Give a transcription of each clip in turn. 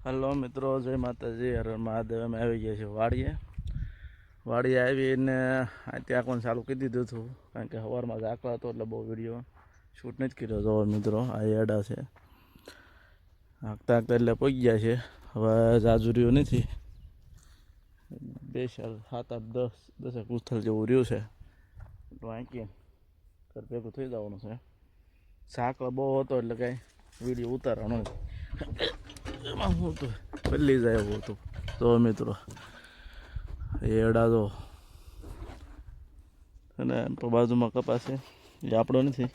Hello મિત્રો, જય માતાજી, હર મહાદેવ. અમે આવી ગયા છીએ વાડીએ આવીને ત્યાં કોણ ચાલુ કરી દીધું હતું, કારણ કે સવારમાં ઝાકળ હતો એટલે બહુ વિડીયો શૂટ નથી કર્યો. તો મિત્રો આ એડા છે, હાંકતા હાંકતા એટલે પહોંચી ગયા છે. હવે જાજુ નથી, 2 4 7 8 10 ઉથલ જેવું રહ્યું છે. તો આંકી ઘર ભેગું થઈ જવાનું છે. ઝાકળ બહુ હતો એટલે કાંઈ વિડીયો ઉતારવાનો નથી. એમાં હું તો બદલી જાય એવું હતું. તો મિત્રો એડા તો અને બાજુમાં કપાસ છે, એ આપણો નથી.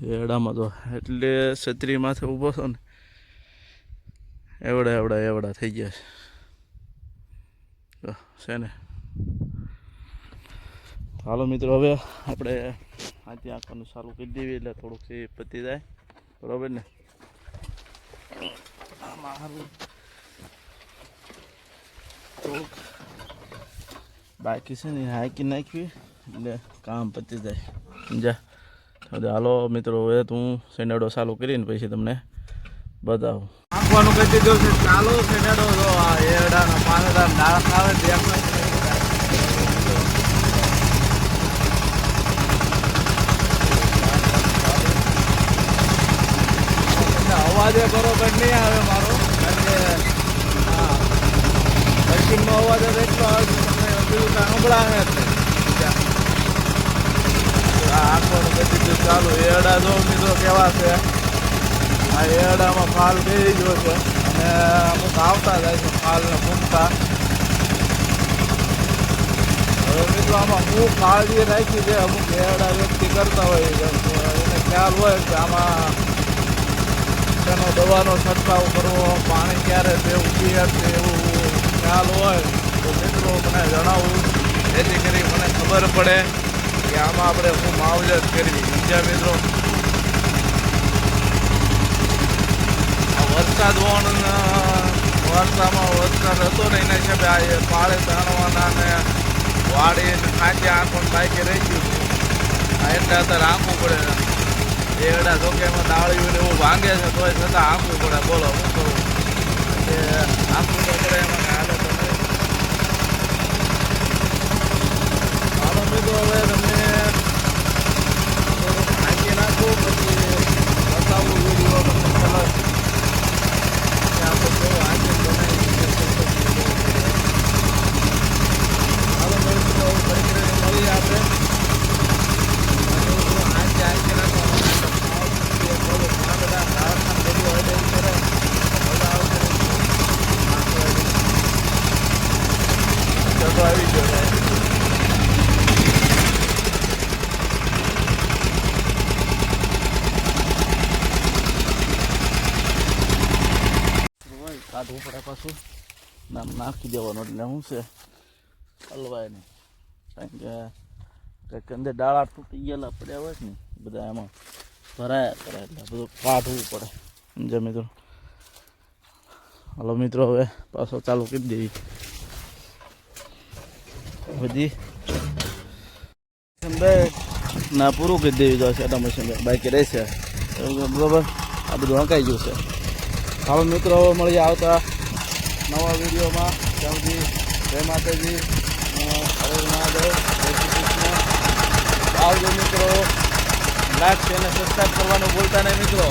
એડામાં તો એટલે છત્રીમાંથી ઊભો છો ને એવડા થઈ ગયા છે ને. હાલો મિત્રો, હવે આપણે આથી આંખવાનું ચાલુ કરી દેવી એટલે થોડુંક પતી જાય, બરાબર ને. મારું થોડુંક બાકી છે ને, હાંકી નાખવી એટલે કામ પતી જાય, સમજ્યા. હાલો મિત્રો, હવે તું સેનેડો ચાલુ કરીને પછી તમને બતાવું. આંખવાનું કહી દીધું છે ચાલુ. સેનેડો જો આ એરડાના પાંદડા નાળ આવે અવાજે બરોબર નહીં આવે મારો, કારણ કે મશીનનો અવાજ એટલો આવે છે તમને બધું સાંભળાવે જ નહીં. આંખવાનું કહી દીધું ચાલુ. એરડા જો મિત્રો કેવા છે, આ એરડામાં ફાલ બેસી ગયો છે અને અમુક આવતા જાય છે ફાલને મૂકતા. હવે મિત્રો આમાં હું કાળજી રાખી છે, અમુક એરડા વ્યક્તિ કરતા હોય એને ખ્યાલ હોય કે આમાં તેનો દવાનો છંટકાવ કરવો, પાણી ક્યારે દેવું છે એવું ખ્યાલ હોય તો મિત્રો મને જણાવવું, જેથી કરી મને ખબર પડે કે આમાં આપણે શું માવજત કરવી. બીજા મિત્રો વરસાદ વર્ષામાં વરસાદ હતો ને એના હિસાબે આ પાળે તાણવાના ને વાડી ખાંચે આંખો બાઈકે રહી ગયું હતું. આ એટલે અત્યારે આંખવું પડે. એડા જોકે એમાં ડાળીઓ ને એવું ભાંગે છે તોય છતાં આંખવું પડે. બોલો શું કરું, કે આંખવું તો પડે, એમાં હાલે તો નહીં. હાલો મિત્રો, હવે તમે આંકી નાખું પછી બતાવું વિડીયો તમને કલર આપણે કેવું આંકી બનાવી. હાલો મિત્રો, ફરી મળીએ આપણે. આંકી નાખવા આવી ગયો કાઢવું પડે પાછું, નાખી દેવાનું એટલે શું છે હલવાય નહીં. કારણ કે કંઈક અંદર ડાળા તૂટી ગયેલા પડ્યા હોય ને બધા એમાં ભરાયા કરે એટલે બધું કાઢવું પડે, સમજ્યા મિત્રો. હલો મિત્રો, હવે પાછો ચાલુ કરી દેવી બધી ના પૂરું કરી દેવી જો સેટા મશીન બાકી રહેશે, બરાબર. આ બધું હંકાઈ ગયું છે. હાલો મિત્રો, હવે મળીએ આવતા નવા વિડીયોમાં. ત્યાં સુધી જય માતાજી, હરે મહાદેવ, જય શ્રી કૃષ્ણ. આવજો મિત્રો. લાઈક અને સબસ્ક્રાઈબ કરવાનું ભૂલતા નહીં મિત્રો.